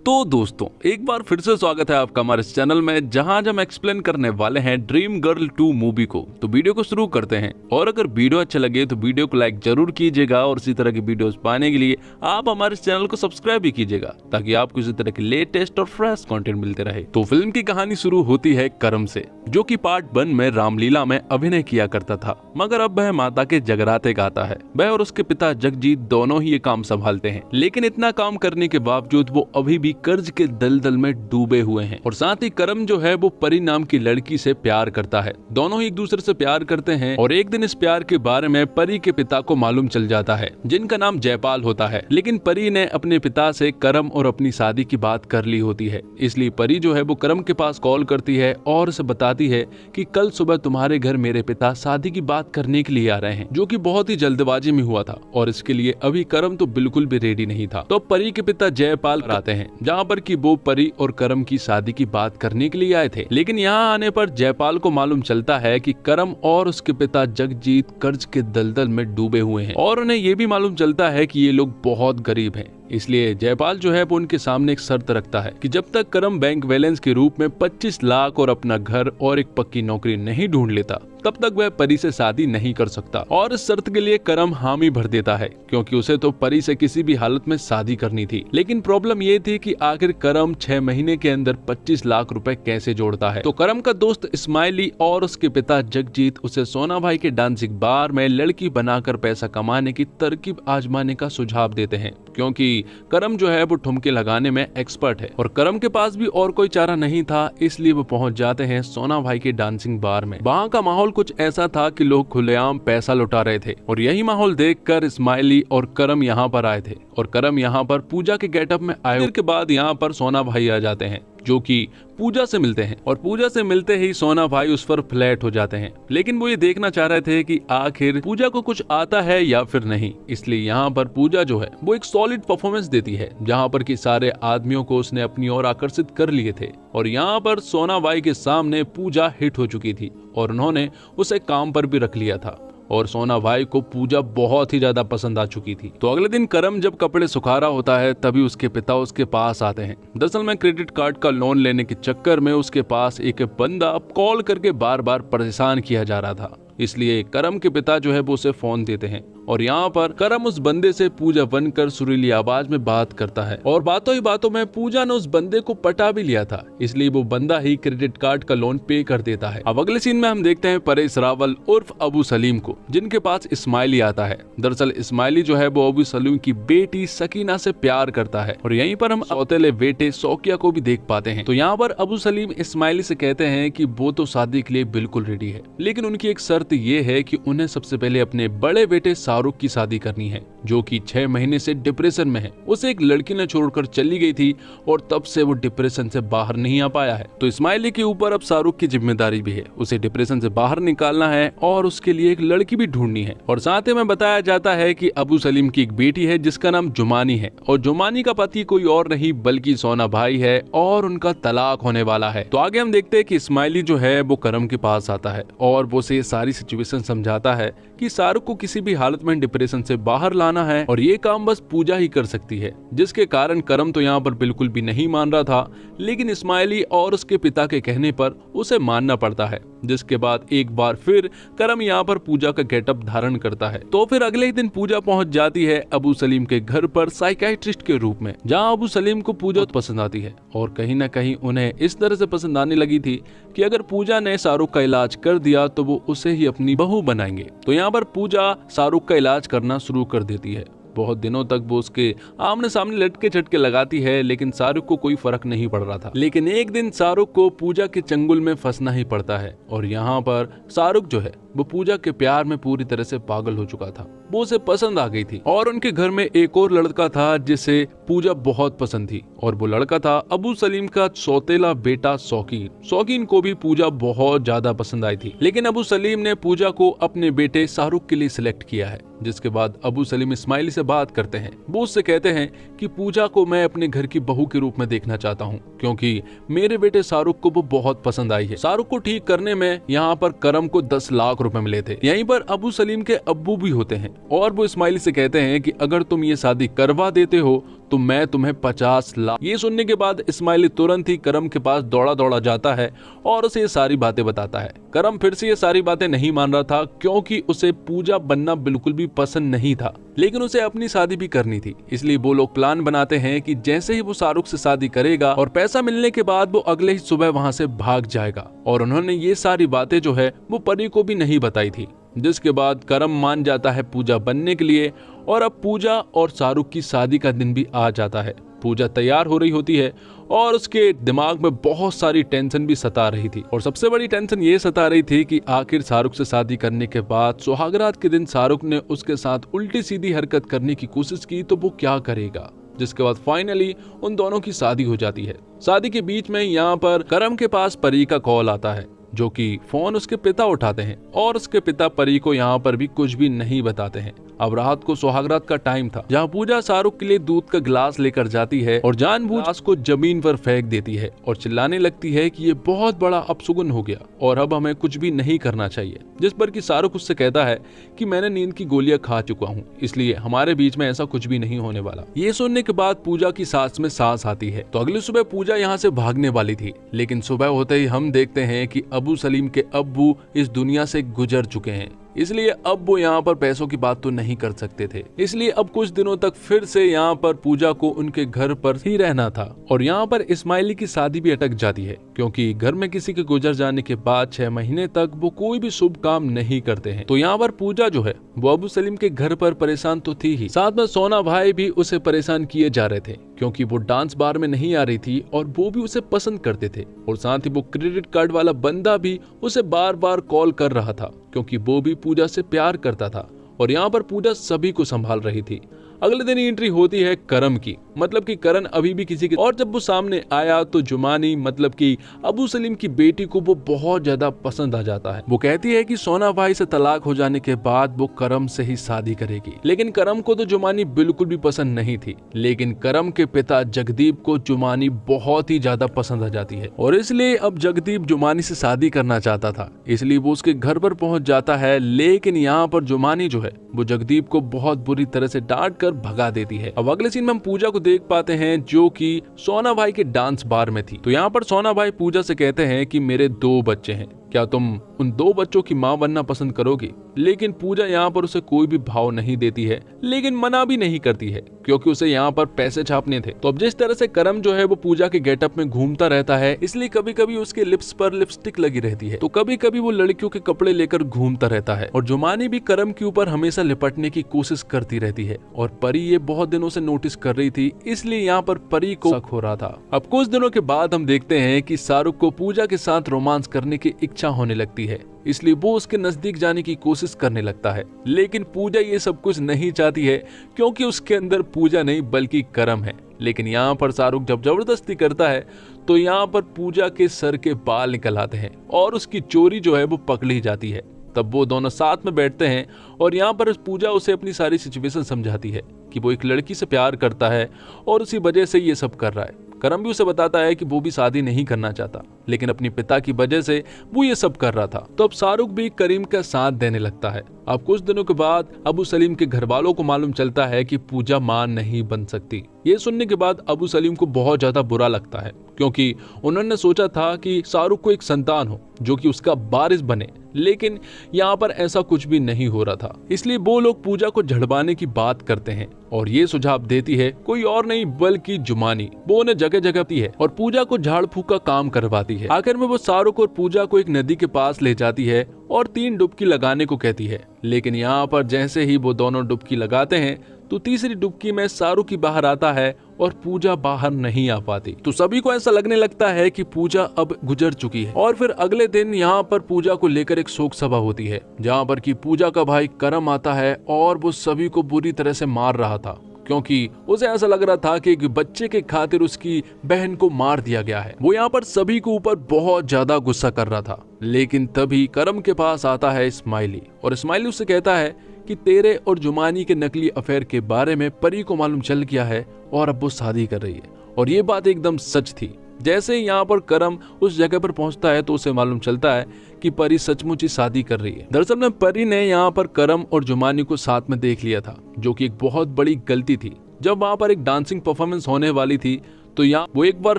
तो दोस्तों एक बार फिर से स्वागत है आपका हमारे इस चैनल में, जहां आज हम एक्सप्लेन करने वाले हैं ड्रीम गर्ल 2 मूवी को। तो वीडियो को शुरू करते हैं, और अगर वीडियो अच्छा लगे तो वीडियो को लाइक जरूर कीजिएगा, और इसी तरह की वीडियोस पाने के लिए आप हमारे इस चैनल को सब्सक्राइब भी कीजिएगा, ताकि आपको इसी तरह के लेटेस्ट और फ्रेश कंटेंट मिलते रहे। तो फिल्म की कहानी शुरू होती है करम से, जो कि पार्ट 1 में रामलीला में अभिनय किया करता था, मगर अब वह माता के जगराते गाता है। वह और उसके पिता जगजीत दोनों ही ये काम संभालते हैं, लेकिन इतना काम करने के बावजूद वो अभी भी कर्ज के दलदल में डूबे हुए हैं। और साथ ही करम जो है वो परी नाम की लड़की से प्यार करता है। दोनों ही एक दूसरे से प्यार करते हैं, और एक दिन इस प्यार के बारे में परी के पिता को मालूम चल जाता है, जिनका नाम जयपाल होता है। लेकिन परी ने अपने पिता से करम और अपनी शादी की बात कर ली होती है, इसलिए परी जो है वो करम के पास कॉल करती है और उसे बताती है कि कल सुबह तुम्हारे घर मेरे पिता शादी की बात करने के लिए आ रहे हैं, जो कि बहुत ही जल्दबाजी में हुआ था, और इसके लिए अभी करम तो बिल्कुल भी रेडी नहीं था। तो परी के पिता जयपाल आते हैं, जहाँ पर कि वो परी और करम की शादी की बात करने के लिए आए थे। लेकिन यहाँ आने पर जयपाल को मालूम चलता है कि करम और उसके पिता जगजीत कर्ज के दलदल में डूबे हुए हैं, और उन्हें ये भी मालूम चलता है कि ये लोग बहुत गरीब हैं। इसलिए जयपाल जो है वो उनके सामने एक शर्त रखता है कि जब तक करम बैंक बैलेंस के रूप में 25 लाख और अपना घर और एक पक्की नौकरी नहीं ढूंढ लेता, तब तक वह परी से शादी नहीं कर सकता। और इस शर्त के लिए करम हामी भर देता है, क्योंकि उसे तो परी से किसी भी हालत में शादी करनी थी। लेकिन प्रॉब्लम ये थी कि आखिर करम 6 महीने के अंदर 25 लाख रुपए कैसे जोड़ता है। तो करम का दोस्त इस्माइली और उसके पिता जगजीत उसे सोना भाई के डांसिंग बार में लड़की बनाकर पैसा कमाने की तरकीब आजमाने का सुझाव देते हैं, क्योंकि करम जो है वो ठुमके लगाने में एक्सपर्ट है। और करम के पास भी और कोई चारा नहीं था, इसलिए वो पहुंच जाते हैं सोना भाई के डांसिंग बार में। वहाँ का माहौल कुछ ऐसा था कि लोग खुलेआम पैसा लुटा रहे थे, और यही माहौल देखकर इस्माइली और करम यहाँ पर आए थे। और करम यहाँ पर पूजा के गेटअप में आए के बाद यहाँ पर सोना भाई आ जाते हैं, जो कि पूजा से मिलते हैं। और पूजा से मिलते ही सोना भाई उस पर फ्लैट हो जाते हैं। लेकिन वो ये देखना चाह रहे थे कि आखिर पूजा को कुछ आता है या फिर नहीं, इसलिए यहाँ पर पूजा जो है वो एक सॉलिड परफॉर्मेंस देती है, जहाँ पर कि सारे आदमियों को उसने अपनी ओर आकर्षित कर लिए थे। और यहाँ पर सोना भाई के सामने पूजा हिट हो चुकी थी, और उन्होंने उसे काम पर भी रख लिया था, और सोना भाई को पूजा बहुत ही ज्यादा पसंद आ चुकी थी। तो अगले दिन करम जब कपड़े सुखा रहा होता है, तभी उसके पिता उसके पास आते हैं। दरअसल में क्रेडिट कार्ड का लोन लेने के चक्कर में उसके पास एक बंदा कॉल करके बार बार परेशान किया जा रहा था, इसलिए करम के पिता जो है वो उसे फोन देते हैं। और यहाँ पर करम उस बंदे से पूजा बनकर सुरीली आवाज में बात करता है, और बातों ही बातों में पूजा ने उस बंदे को पटा भी लिया था, इसलिए वो बंदा ही क्रेडिट कार्ड का लोन पे कर देता है। अब अगले सीन में हम देखते हैं परेश रावल उर्फ अबू सलीम को, जिनके पास इस्माइली आता है। दरअसल इस्माइली जो है वो अबू सलीम की बेटी सकीना से प्यार करता है, और यहीं पर हम सौतेले बेटे शौकिया को भी देख पाते हैं। तो यहाँ पर अबू सलीम इस्माइली से कहते हैं कि वो तो शादी के लिए बिल्कुल रेडी है, लेकिन उनकी एक शर्त ये है कि उन्हें सबसे पहले अपने बड़े बेटे शाहरुख की शादी करनी है, जो कि 6 महीने से डिप्रेशन में है। उसे एक लड़की ने छोड़कर चली गई थी, और तब से वो डिप्रेशन से बाहर नहीं आ पाया है। तो इस्माइली के ऊपर अब शाहरुख की जिम्मेदारी भी है, उसे डिप्रेशन से बाहर निकालना है, और उसके लिए एक लड़की भी ढूंढनी है। और साथ ही में बताया जाता है कि अबू सलीम की एक बेटी है जिसका नाम जुमानी है, और जुमानी का पति कोई और नहीं बल्कि सोना भाई है, और उनका तलाक होने वाला है। तो आगे हम देखते हैं कि इस्माइली जो है वो करम के पास आता है, और वो से सारी सिचुएशन समझाता है कि शाहरुख को किसी भी हालत में डिप्रेशन से बाहर लाना है, और ये काम बस पूजा ही कर सकती है। जिसके कारण करम तो यहाँ पर बिल्कुल भी नहीं मान रहा था, लेकिन इस्माइली और उसके पिता के कहने पर उसे मानना पड़ता है। जिसके बाद एक बार फिर करम यहाँ पर पूजा का गेटअप धारण करता है। तो फिर अगले ही दिन पूजा पहुंच जाती है अबू सलीम के घर पर साइकियाट्रिस्ट के रूप में, जहाँ अबू सलीम को पूजा पसंद आती है, और कहीं न कहीं उन्हें इस तरह से पसंद आने लगी थी कि अगर पूजा ने शाहरुख का इलाज कर दिया तो वो उसे ही अपनी बहू बनाएंगे। तो यहाँ पर पूजा शाहरुख का इलाज करना शुरू कर देती है। बहुत दिनों तक वो उसके आमने सामने लटके झटके लगाती है, लेकिन शाहरुख को कोई फर्क नहीं पड़ रहा था। लेकिन एक दिन शाहरुख को पूजा के चंगुल में फंसना ही पड़ता है, और यहाँ पर शाहरुख जो है वो पूजा के प्यार में पूरी तरह से पागल हो चुका था। वो उसे पसंद आ गई थी, और उनके घर में एक और लड़का था जिसे पूजा बहुत पसंद थी, और वो लड़का था अबू सलीम का सौतेला बेटा शौकीन। शौकीन को भी पूजा बहुत ज्यादा पसंद आई थी, लेकिन अबू सलीम ने पूजा को अपने बेटे शाहरुख के लिए सिलेक्ट किया है। जिसके बाद अबू सलीम इस्माइली से बात करते हैं। वो उससे कहते हैं कि पूजा को मैं अपने घर की बहू के रूप में देखना चाहता हूँ, क्योंकि मेरे बेटे शाहरुख को वो बहुत पसंद आई है। शाहरुख को ठीक करने में यहाँ पर करम को 10 लाख रुपए मिले थे। यहीं पर अबू सलीम के अब्बू भी होते हैं और वो इस्माइली से कहते हैं कि अगर तुम ये शादी करवा देते हो तो मैं तुम्हें 50 लाख। ये सुनने के बाद इस्माइली तुरंत ही करम के पास दौड़ा दौड़ा जाता है और उसे ये सारी बातें बताता है। करम फिर से ये सारी बातें नहीं मान रहा था, क्योंकि उसे पूजा बनना बिल्कुल भी पसंद नहीं था, लेकिन उसे अपनी शादी भी करनी थी। इसलिए वो लोग प्लान बनाते हैं कि जैसे ही वो शाहरुख से शादी करेगा और पैसा मिलने के बाद वो अगले ही सुबह वहाँ से भाग जाएगा। और उन्होंने ये सारी बातें जो है वो परी को भी नहीं बताई थी, जिसके बाद करम मान जाता है पूजा बनने के लिए। और अब पूजा और शाहरुख की शादी का दिन भी आ जाता है। पूजा तैयार हो रही होती है और उसके दिमाग में बहुत सारी टेंशन भी सता रही थी, और सबसे बड़ी टेंशन ये सता रही थी कि आखिर शाहरुख से शादी करने के बाद सुहागरात के दिन शाहरुख ने उसके साथ उल्टी सीधी हरकत करने की कोशिश की तो वो क्या करेगा। जिसके बाद फाइनली उन दोनों की शादी हो जाती है। शादी के बीच में यहाँ पर करम के पास परी का कॉल आता है, जो कि फोन उसके पिता उठाते हैं और उसके पिता परी को यहाँ पर भी कुछ भी नहीं बताते हैं। अब रात को सुहागरात का टाइम था, जहाँ पूजा शाहरुख के लिए दूध का गिलास लेकर जाती है और जानबूझ गिलास को जमीन पर फेंक देती है और चिल्लाने लगती है कि ये बहुत बड़ा अपशगुन हो गया और अब हमें कुछ भी नहीं करना चाहिए। जिस पर कि शाहरुख उससे कहता है कि मैंने नींद की गोलियां खा चुका हूँ, इसलिए हमारे बीच में ऐसा कुछ भी नहीं होने वाला। ये सुनने के बाद पूजा की सांस में सांस आती है। तो अगली सुबह पूजा यहाँ से भागने वाली थी, लेकिन सुबह होते ही हम देखते हैं कि अबू सलीम के अब्बू इस दुनिया से गुजर चुके हैं, इसलिए अब वो यहाँ पर पैसों की बात तो नहीं कर सकते थे। इसलिए अब कुछ दिनों तक फिर से यहाँ पर पूजा को उनके घर पर ही रहना था। और यहाँ पर इस्माइली की शादी भी अटक जाती है, क्योंकि घर में किसी के गुजर जाने के बाद 6 महीने तक वो कोई भी शुभ काम नहीं करते हैं। तो यहाँ पर पूजा जो है वो अबू सलीम के घर पर परेशान तो थी ही, साथ में सोना भाई भी उसे परेशान किए जा रहे थे, क्योंकि वो डांस बार में नहीं आ रही थी और वो भी उसे पसंद करते थे। और साथ ही वो क्रेडिट कार्ड वाला बंदा भी उसे बार बार कॉल कर रहा था, क्योंकि वो भी पूजा से प्यार करता था। और यहाँ पर पूजा सभी को संभाल रही थी। अगले दिन एंट्री होती है करम की, मतलब कि करण अभी भी किसी के, और जब वो सामने आया तो जुमानी मतलब कि अबू सलीम की बेटी को वो बहुत ज्यादा पसंद आ जाता है। वो कहती है कि सोना भाई से तलाक हो जाने के बाद वो करम से ही शादी करेगी, लेकिन करम को तो जुमानी बिल्कुल भी पसंद नहीं थी। लेकिन करम के पिता जगदीप को जुमानी बहुत ही ज्यादा पसंद आ जाती है और इसलिए अब जगदीप जुमानी से शादी करना चाहता था, इसलिए वो उसके घर पर पहुंच जाता है। लेकिन यहाँ पर जुमानी जो है वो जगदीप को बहुत बुरी तरह से डांट भगा देती है। अब अगले सीन में हम पूजा को देख पाते हैं, जो कि सोना भाई के डांस बार में थी। तो यहाँ पर सोना भाई पूजा से कहते हैं कि मेरे 2 बच्चे हैं, क्या तुम उन 2 बच्चों की माँ बनना पसंद करोगी? लेकिन पूजा यहाँ पर उसे कोई भी भाव नहीं देती है, लेकिन मना भी नहीं करती है, क्योंकि उसे यहाँ पर पैसे छापने थे। तो अब जिस तरह से करम जो है वो पूजा के गेटअप में घूमता रहता है, इसलिए कभी कभी उसके लिप्स पर लिपस्टिक लगी रहती है, तो कभी कभी वो लड़कियों के कपड़े लेकर घूमता रहता है। और जुमानी भी करम के ऊपर हमेशा लिपटने की कोशिश करती रहती है और परी ये बहुत दिनों से नोटिस कर रही थी, इसलिए यहाँ पर परी को शक हो रहा था। अब कुछ दिनों के बाद हम देखते हैं कि शाहरुख को पूजा के साथ रोमांस करने की इच्छा होने लगती है, इसलिए वो उसके नजदीक जाने की कोशिश करने लगता है। लेकिन पूजा ये सब कुछ नहीं चाहती है, क्योंकि उसके अंदर पूजा नहीं बल्कि करम है। लेकिन यहाँ पर शाहरुख जब जबरदस्ती करता है तो यहाँ पर पूजा के सर के बाल निकल आते हैं और उसकी चोरी जो है वो पकड़ी जाती है। तब वो दोनों साथ में बैठते हैं और यहाँ पर पूजा उसे अपनी सारी सिचुएशन समझाती है कि वो एक लड़की से प्यार करता है और उसी वजह से ये सब कर रहा है। करम भी उसे बताता है कि वो भी शादी नहीं करना चाहता, लेकिन अपने पिता की वजह से वो ये सब कर रहा था। तो अब शाहरुख भी करीम का साथ देने लगता है। अब कुछ दिनों के बाद अबू सलीम के घर वालों को मालूम चलता है कि पूजा मां नहीं बन सकती। ये सुनने के बाद अबू सलीम को बहुत ज्यादा बुरा लगता है, क्योंकि उन्होंने सोचा था कि शाहरुख को एक संतान हो जो कि उसका वारिस बने, लेकिन यहाँ पर ऐसा कुछ भी नहीं हो रहा था। इसलिए वो लोग पूजा को झड़वाने की बात करते हैं और ये सुझाव देती है कोई और नहीं बल्कि जुमानी। वो उन्हें जगह जगह है और पूजा को झाड़ फूक का काम करवाती है। आखिर में वो शाहरुख और पूजा को एक नदी के पास ले जाती है और 3 डुबकी लगाने को कहती है। लेकिन यहाँ पर जैसे ही वो दोनों डुबकी लगाते हैं तो तीसरी डुबकी में शाहरुख ही बाहर आता है और पूजा बाहर नहीं आ पाती। तो सभी को ऐसा लगने लगता है कि पूजा अब गुजर चुकी है। और फिर अगले दिन यहाँ पर पूजा को लेकर एक शोक सभा होती है, जहाँ पर कि पूजा का भाई करम आता है और वो सभी को बुरी तरह से मार रहा था, क्योंकि उसे ऐसा लग रहा था कि एक बच्चे के खातिर उसकी बहन को मार दिया गया है। वो यहाँ पर सभी के ऊपर बहुत ज्यादा गुस्सा कर रहा था। लेकिन तभी करम के पास आता है इस्माइली और इस्माइली उससे कहता है कि तेरे और जुमानी के नकली अफेयर के बारे में परी को मालूम चल गया है और अब वो शादी कर रही है। और ये बात एकदम सच थी। जैसे ही यहाँ पर करम उस जगह पर पहुंचता है तो उसे मालूम चलता है कि परी सचमुच ही शादी कर रही है। दरअसल में परी ने यहाँ पर करम और जुमानी को साथ में देख लिया था, जो कि एक बहुत बड़ी गलती थी। जब वहाँ पर एक डांसिंग परफॉर्मेंस होने वाली थी तो यहाँ वो एक बार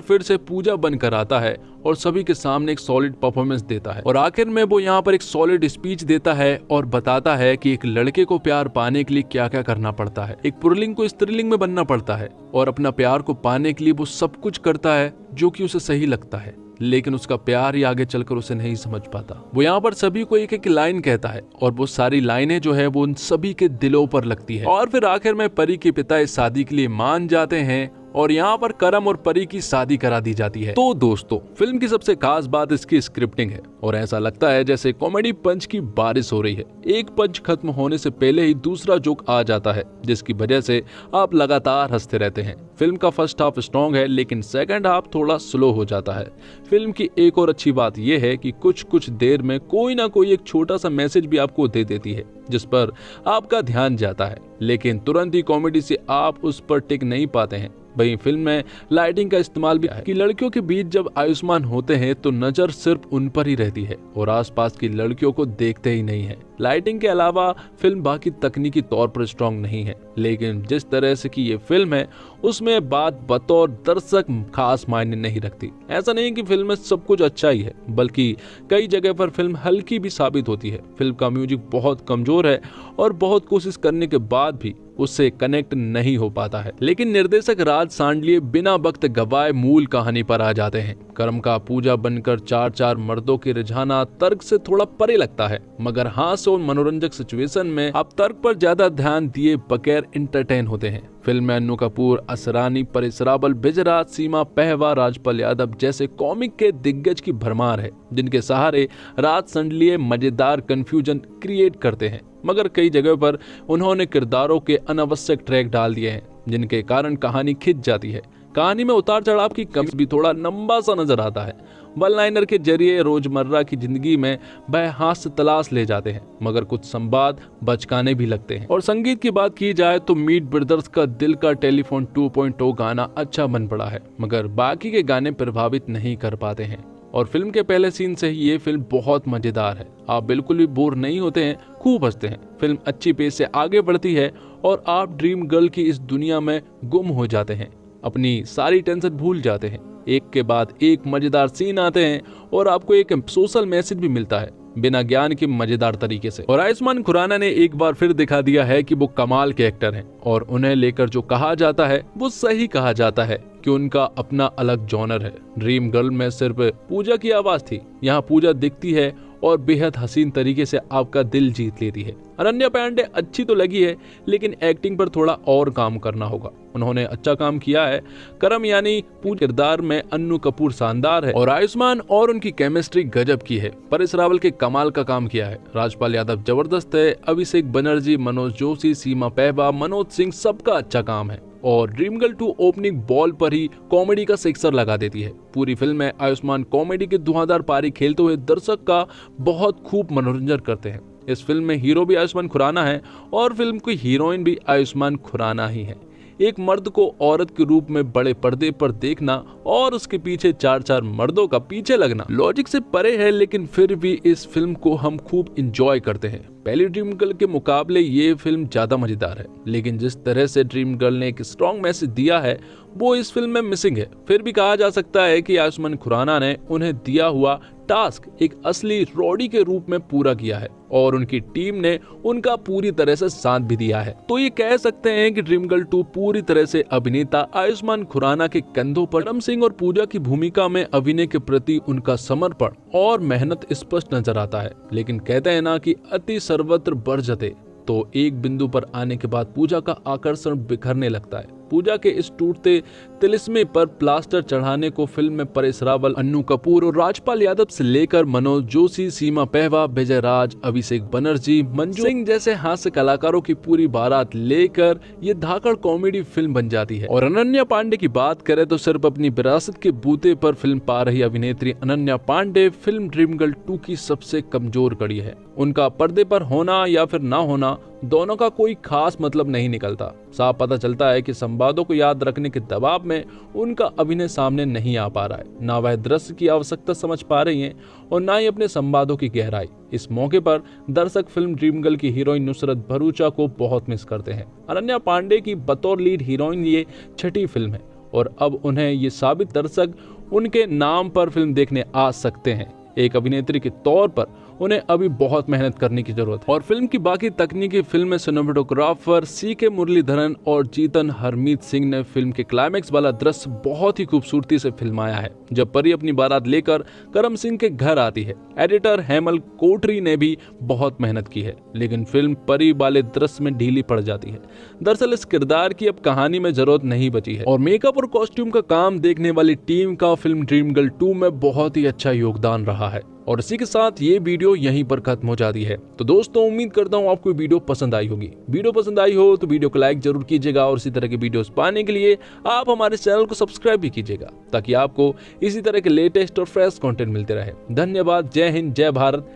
फिर से पूजा बनकर आता है और सभी के सामने एक सॉलिड परफॉर्मेंस देता है। और आखिर में वो यहाँ पर एक सॉलिड स्पीच देता है और बताता है कि एक लड़के को प्यार पाने के लिए क्या क्या करना पड़ता है। एक पुल्लिंग को स्त्रीलिंग में बनना पड़ता है और अपना प्यार को पाने के लिए वो सब कुछ करता है जो कि उसे सही लगता है, लेकिन उसका प्यार ही आगे चलकर उसे नहीं समझ पाता। वो यहाँ पर सभी को एक एक लाइन कहता है और वो सारी लाइनें जो है वो उन सभी के दिलों पर लगती है। और फिर आखिर में परी के पिता इस शादी के लिए मान जाते हैं और यहाँ पर करम और परी की शादी करा दी जाती है। तो दोस्तों, फिल्म की सबसे खास बात इसकी स्क्रिप्टिंग है और ऐसा लगता है जैसे कॉमेडी पंच की बारिश हो रही है। एक पंच खत्म होने से पहले ही दूसरा जोक आ जाता है, जिसकी वजह से आप लगातार हंसते रहते हैं। फिल्म का फर्स्ट हाफ स्ट्रॉन्ग है, लेकिन सेकंड हाफ थोड़ा स्लो हो जाता है। फिल्म की एक और अच्छी बात यह है कि कुछ देर में कोई ना कोई एक छोटा सा मैसेज भी आपको दे देती है, जिस पर आपका ध्यान जाता है, लेकिन तुरंत ही कॉमेडी से आप उस पर टिक नहीं पाते हैं। वहीं फिल्म में लाइटिंग का इस्तेमाल भी है कि लड़कियों के बीच जब आयुष्मान होते हैं तो नजर सिर्फ उन पर ही रहती है और आसपास की लड़कियों को देखते ही नहीं है। लाइटिंग के अलावा फिल्म बाकी तकनीकी तौर पर स्ट्रॉन्ग नहीं है, लेकिन जिस तरह से की ये फिल्म है उसमें बात बतौर दर्शक खास मायने नहीं रखती। ऐसा नहीं कि फिल्म में सब कुछ अच्छा ही है, बल्कि कई जगह पर फिल्म हल्की भी साबित होती है। फिल्म का म्यूजिक बहुत कमजोर है और बहुत कोशिश करने के बाद भी उससे कनेक्ट नहीं हो पाता है। लेकिन निर्देशक राज सांडलिए बिना वक्त गवाए मूल कहानी पर आ जाते हैं। कर्म का पूजा बनकर चार मर्दों के रिझाना तर्क से थोड़ा परे लगता है, मगर हास्य और मनोरंजक सिचुएशन में आप तर्क पर ज्यादा ध्यान दिए बगैर इंटरटेन होते हैं। फिल्म में अन्नू कपूर, असरानी, परेश रावल, बिजराज, सीमा पहवा, राजपाल यादव जैसे कॉमिक के दिग्गज की भरमार है, जिनके सहारे राज सांडलिए मजेदार कंफ्यूजन क्रिएट करते हैं। मगर कई जगह पर उन्होंने किरदारों के अनावश्यक ट्रैक डाल दिए हैं, जिनके कारण कहानी खिंच जाती है। कहानी में उतार चढ़ाव की कमी भी थोड़ा लंबा सा नजर आता है। वन लाइनर के जरिए रोजमर्रा की जिंदगी में वह हास्य तलाश ले जाते हैं, मगर कुछ संवाद बचकाने भी लगते हैं। और संगीत की बात की जाए तो मीट ब्रदर्स का दिल का टेलीफोन 2.0 गाना अच्छा बन पड़ा है, मगर बाकी के गाने प्रभावित नहीं कर पाते हैं। और फिल्म के पहले सीन से ही ये फिल्म बहुत मजेदार है। आप बिल्कुल भी बोर नहीं होते हैं, खूब हंसते हैं। फिल्म अच्छी पेस से आगे बढ़ती है और आप ड्रीम गर्ल की इस दुनिया में गुम हो जाते हैं, अपनी सारी टेंशन भूल जाते हैं। एक के बाद एक मजेदार सीन आते हैं और आपको एक सोशल मैसेज भी मिलता है, बिना ज्ञान के मजेदार तरीके से। और आयुष्मान खुराना ने एक बार फिर दिखा दिया है कि वो कमाल के एक्टर हैं और उन्हें लेकर जो कहा जाता है वो सही कहा जाता है कि उनका अपना अलग जॉनर है। ड्रीम गर्ल में सिर्फ पूजा की आवाज थी, यहाँ पूजा दिखती है और बेहद हसीन तरीके से आपका दिल जीत लेती है। अनन्या पांडे अच्छी तो लगी है, लेकिन एक्टिंग पर थोड़ा और काम करना होगा। उन्होंने अच्छा काम किया है। करम यानी पूजा किरदार में अन्नू कपूर शानदार है और आयुष्मान और उनकी केमिस्ट्री गजब की है। परेश रावल के कमाल का काम किया है। राजपाल यादव जबरदस्त है। अभिषेक बनर्जी, मनोज जोशी, सीमा पहवा, मनोज सिंह, सबका अच्छा काम है। और ड्रीम गर्ल 2 ओपनिंग बॉल पर ही कॉमेडी का सिक्सर लगा देती है। पूरी फिल्म में आयुष्मान कॉमेडी के धुआंधार पारी खेलते हुए दर्शक का बहुत खूब मनोरंजन करते हैं। इस फिल्म में हीरो भी आयुष्मान खुराना है और फिल्म की हीरोइन भी आयुष्मान खुराना ही है। एक मर्द को औरत के रूप में बड़े पर्दे पर देखना और उसके पीछे 4 मर्दों का पीछे लगना लॉजिक से परे है, लेकिन फिर भी इस फिल्म को हम खूब इंजॉय करते हैं। पहली ड्रीम गर्ल के मुकाबले ये फिल्म ज्यादा मजेदार है, लेकिन जिस तरह से ड्रीम गर्ल ने एक स्ट्रॉन्ग मैसेज दिया है वो इस फिल्म में मिसिंग है। फिर भी कहा जा सकता है कि आयुष्मान खुराना ने उन्हें दिया हुआ टास्क एक असली रॉडी के रूप में पूरा किया है और उनकी टीम ने उनका पूरी तरह से साथ भी दिया है। तो ये कह सकते हैं कि ड्रीम गर्ल 2 पूरी तरह से अभिनेता आयुष्मान खुराना के कंधों पर करम सिंह और पूजा की भूमिका में अभिनय के प्रति उनका समर्पण और मेहनत स्पष्ट नजर आता है। लेकिन कहते हैं ना कि अति सर्वत्र बरजते, तो एक बिंदु पर आने के बाद पूजा का आकर्षण बिखरने लगता है। पूजा के इस टूटते तिलिस्मे पर प्लास्टर चढ़ाने को फिल्म में परेश रावल, अन्नू कपूर और राजपाल यादव से लेकर मनोज जोशी, सीमा पहवा, विजय राज, अभिषेक बनर्जी, मंजू सिंह जैसे हास्य कलाकारों की पूरी बारात लेकर ये धाकड़ कॉमेडी फिल्म बन जाती है। और अनन्या पांडे की बात करें तो सिर्फ अपनी विरासत के बूते पर फिल्म पा रही अभिनेत्री Ananya Pandey film dream girl 2 की सबसे कमजोर कड़ी है। उनका पर्दे पर होना या फिर ना होना दोनों का कोई खास मतलब नहीं निकलता। साफ पता चलता है कि संवादों को याद रखने के दबाव में उनका अभिनय सामने नहीं आ पा रहा है। ना वह दृश्य की आवश्यकता समझ पा रही हैं और ना ही अपने संवादों की गहराई। इस मौके पर दर्शक फिल्म ड्रीम गर्ल की हीरोइन नुसरत भरूचा को बहुत मिस करते हैं। अनन्या पांडे की बतौर लीड हीरोइन ये छठी फिल्म है और अब उन्हें ये साबित दर्शक उनके नाम पर फिल्म देखने आ सकते हैं। एक अभिनेत्री के तौर पर उन्हें अभी बहुत मेहनत करने की जरूरत है। और फिल्म की बाकी तकनीकी फिल्म में सिनेमेटोग्राफर CK मुरलीधरन और जीतन हरमीत सिंह ने फिल्म के क्लाइमैक्स वाला दृश्य बहुत ही खूबसूरती से फिल्माया है, जब परी अपनी बारात लेकर करम सिंह के घर आती है। एडिटर हेमल कोटरी ने भी बहुत मेहनत की है, लेकिन फिल्म परी वाले दृश्य में ढीली पड़ जाती है। दरअसल इस किरदार की अब कहानी में जरूरत नहीं बची है और मेकअप और कॉस्ट्यूम का काम देखने वाली टीम का फिल्म ड्रीम गर्ल 2 में बहुत ही अच्छा योगदान रहा है। और इसी के साथ ये वीडियो यहीं पर खत्म हो जाती है। तो दोस्तों उम्मीद करता हूँ आपको वीडियो पसंद आई होगी। वीडियो पसंद आई हो तो वीडियो को लाइक जरूर कीजिएगा और इसी तरह के वीडियोस पाने के लिए आप हमारे चैनल को सब्सक्राइब भी कीजिएगा, ताकि आपको इसी तरह के लेटेस्ट और फ्रेश कंटेंट मिलते रहे। धन्यवाद। जय हिंद, जय भारत,